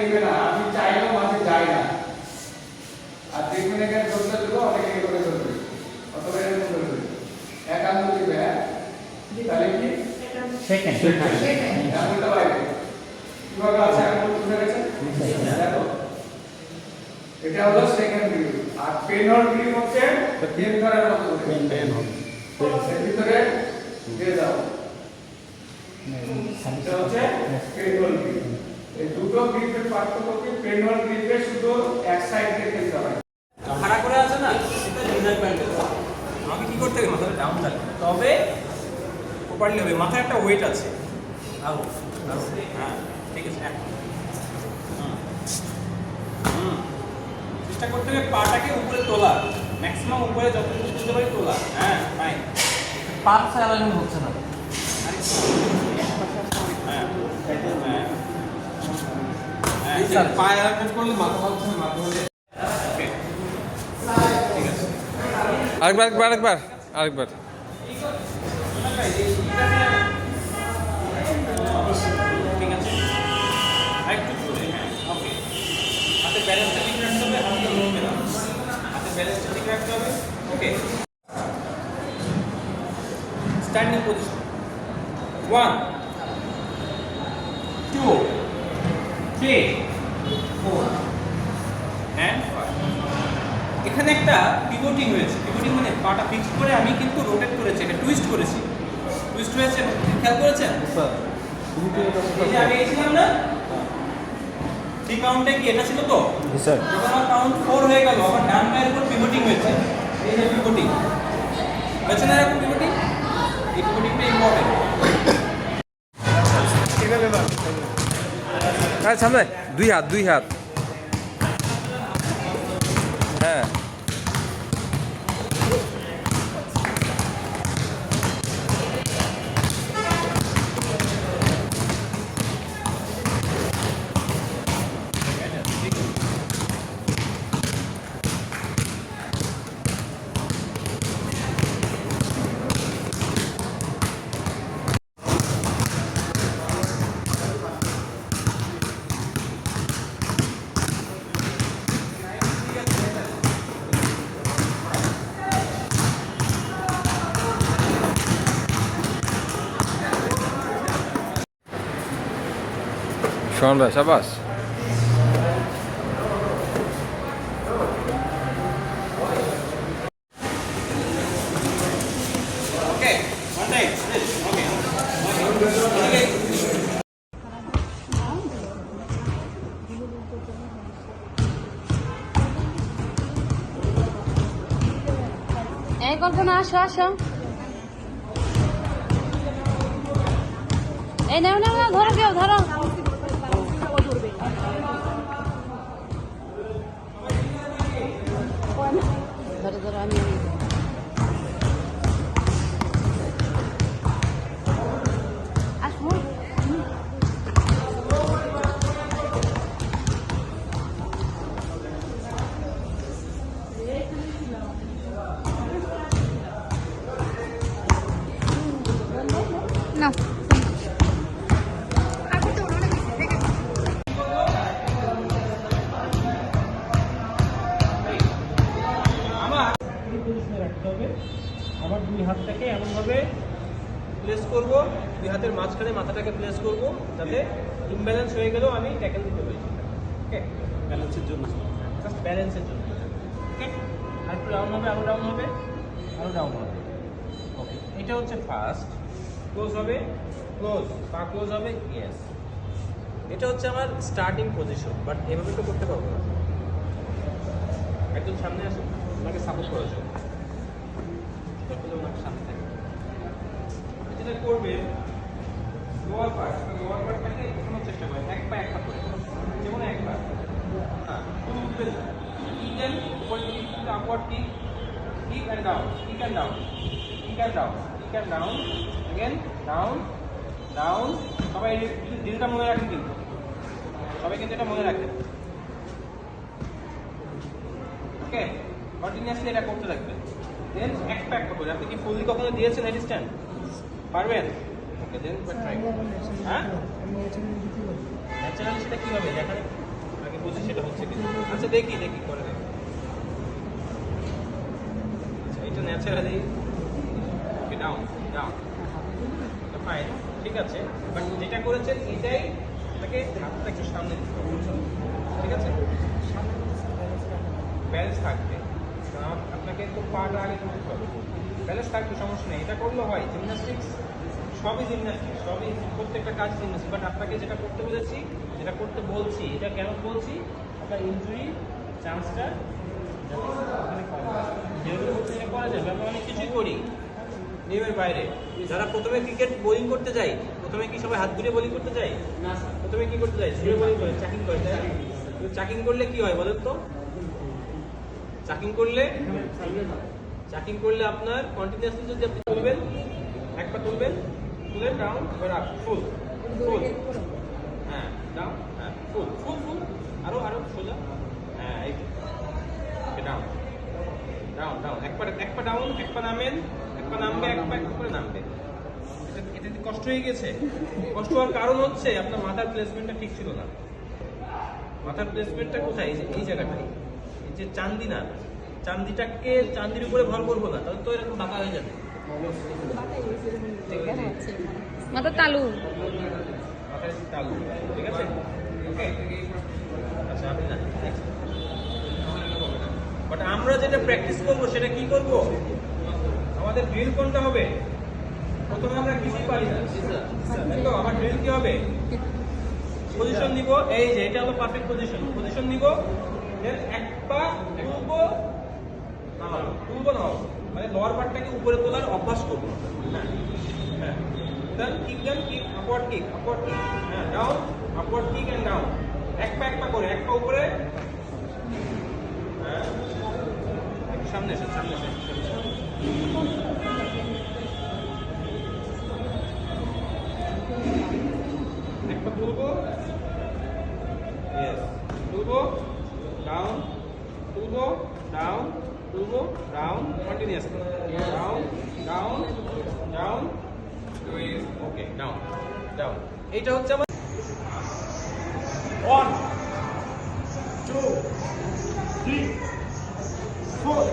নেবে না, আমি চাইলেও মাঝে যাই না। আর দেখবেন এখানে ধরতে দিল অনেকে করে ধরবে, অথবা এরকম ধরবে একান্ত দিবে। তাহলে কি সেকেন্ড এমনটা বাইরে কিভাবে আছে এখন বুঝে গেছে? দেখো এটা হলো সেকেন্ড গ্রিপ, আর পেনহোল গ্রিপ হচ্ছে পেন করার মতো পেন হবে এর ভিতরে দিয়ে দাও। এটা হচ্ছে পেনহোল গ্রিপ। এই দুটো গ্রিপের পার্থক্য কি? পেনহোল গ্রিপে শুধু এক সাইড দিয়ে খেলতে হয়। খাড়া করে আছে না, সেটা রিজার্ভ ব্যান্ডে আমাকে কি করতে হবে? মাথাটা ডাউন থাকবে, তবে প্রপারলি হবে। মাথায় একটা ওয়েট আছে। হ্যাঁ ঠিক আছে। চেষ্টা করতে হবে পাটাকে উপরে তোলা, ম্যাক্সিমাম উপরে যতটুকু তুলতে পারি তোলা। হ্যাঁ ফাইন। পাঁচ অ্যালাইনমেন্ট হচ্ছে না। স্যার পায়ে অ্যালাইনমেন্ট করলে মাথা ভাবছে না, মাথা হলে ঠিক আছে। আরেকবার ঠিক আছে, একটু জোরে। হ্যাঁ ওকে। হাতে ব্যালেন্সটা ঠিক রাখতে হবে, হাতে নড়বে না। হাতে ব্যালেন্সটা ঠিক রাখতে হবে। ওকে, স্ট্যান্ডিং পজিশন। 1 2 3 4 and 5। এখানে একটা পিভটিং হয়েছে। পিভটিং মানে পাটা ফিক্স করে আমি কিন্তু রোটেট করেছি, এটা টুইস্ট করেছি। টুইস্ট হয়েছে, খেয়াল করেছেন? এই যে আমি ছিলাম না 3 কাউন্টে, কি এটা ছিল তো? স্যার যখন আমার কাউন্ট 4 হয়ে গেল, আমার ডান পায়ের উপর পিভটিং হয়েছে। এই যে পিভটিং হয়েছে না, এরকম পিভটিং। এই পিভটিংটা ইম্পর্টেন্ট। সামনে দুই হাত হ্যাঁ শোন ভাই সাবাস। ওকে, one time. Okay. এই কল্পনা আসো। এই নাও ধরো, কেউ ধরো। ধরো আমি আসবো। না আমার দুই হাতটাকে এমনভাবে প্লেস করব, দুই হাতের মাঝখানে মাথাটাকে প্লেস করব, যাতে ইমব্যালেন্স হয়ে গেলেও আমি ট্যাকেল দিতে পারি। ওকে, ব্যালেন্সের জন্য, জাস্ট ব্যালেন্সের জন্য। ওকে, আর একটু ডাউন হবে, আরও ডাউন হবে, আরও ডাউন হবে। ওকে, এটা হচ্ছে ফার্স্ট। ক্লোজ হবে, ক্লোজ, পা ক্লোজ হবে, ইয়েস। এটা হচ্ছে আমার স্টার্টিং পজিশন, বাট এভাবে তো করতে পারবো না। একদম সামনে আসুন, আপনাকে সাপোর্ট করার জন্য। সামনে থাকে যেটা করবে, লোয়ার পার্টটাকে দেখানোর চেষ্টা করে, এক পা একটা করে, যেমন একবার। হ্যাঁ, তুমি উঠবে, কিক এন্ড উপরে kick, upward kick, kick and down, kick and down, kick and down, kick and down, again down, down. সবাই ডিলটা মনে রাখেন, কিন্তু সবাই কিন্তু এটা মনে রাখেন। ওকে, কন্টিনিউয়াসলি এটা করতে থাকবেন। দেন এক প্যাক করবেন। আপনি কি ফুললি কখনো দিয়েছেন হেড স্ট্যান্ড? পারবেন? ওকে, দেন ট্রাই। হ্যাঁ, ন্যাচারালি সেটা কি হবে দেখেন। বুঝি সেটা হচ্ছে কি। আচ্ছা দেখি করে দেখি। আচ্ছা এটা ন্যাচারালি ওকে ডাউন ফাইন, ঠিক আছে। বাট যেটা করেছেন এটাই আপনাকে হাতটা একটু সামনে দিতে হবে, ঠিক আছে? ব্যালেন্স থাকবে, কারণ আপনাকে তো পাটা আগে করতে হবে। ব্যালেন্স থাকবে, সমস্যা নেই, এটা করলে হয়। জিমন্যাস্টিক্স সবই প্রত্যেকটা কাজ জিমন্যাস্টিক্স। বাট আপনাকে যেটা করতে বলেছি, যেটা করতে বলছি, এটা কেন বলছি, আপনার ইনজুরি চান্সটা যেগুলো করতে করা যাবে। আমরা অনেক কিছুই করি নিয়মের বাইরে। যারা প্রথমে ক্রিকেট বোলিং করতে যায়, প্রথমে কি সবাই হাত ঘুরে বোলিং করতে যায় না? প্রথমে কি করতে যায়? ঘুরে বোলিং করে, চাকিং করে, তাই না? চাকিং করলে কি হয় বলেন তো? চাকিং করলে আপনার কন্টিনিউয়াসলি যদি আপনি তুলবেন, এক পা তুলবেন, তুলে ডাউন, এবার আপ, ফুল, হ্যাঁ ডাউন, হ্যাঁ ফুল, আরো সোজা, হ্যাঁ এই ডাউন, এক পা ডাউন, এক পা নামেন, এক পা নামবে, এক পা করে নামবে। এটা কষ্ট হয়ে গেছে। কষ্ট হওয়ার কারণ হচ্ছে আপনার মাথার প্লেসমেন্টটা ঠিক ছিল না। মাথার প্লেসমেন্টটা কোথায়? এই জায়গাটাই, এই যে চান্দি না, চান্দির উপরে ভর করবো না, তাহলে তো এরকম বাঁকা হয়ে যাবে। মাথা তালু, মাথায় তালু, ঠিক আছে? ওকে, আচ্ছা আপনি না, বাট আমরা যেটা প্র্যাকটিস করবো সেটা কি করব? আমাদের ড্রিল কোনটা হবে? প্রথমে আমরা কিছুই পারি না, তাই তো? আমার ড্রিল কি হবে? পজিশন নিব, এই যে এটা হলো পারফেক্ট পজিশন নিব, দেন এক পা তুলবো, নামাবো, মানে লোয়ার পার্টটাকে উপরে তোলার অভ্যাস করবো। হ্যাঁ, দেন কিক, আপওয়ার্ড কিক, হ্যাঁ down, upward kick and down, এক পা করে, এক পা উপরে, হ্যাঁ সামনে এসে, এক পা তুলবো, ডাউন, কন্টিনিউয়াসলি, ডাউন, ওকে, ডাউন। এইটা হচ্ছে আমার 1 2 3 4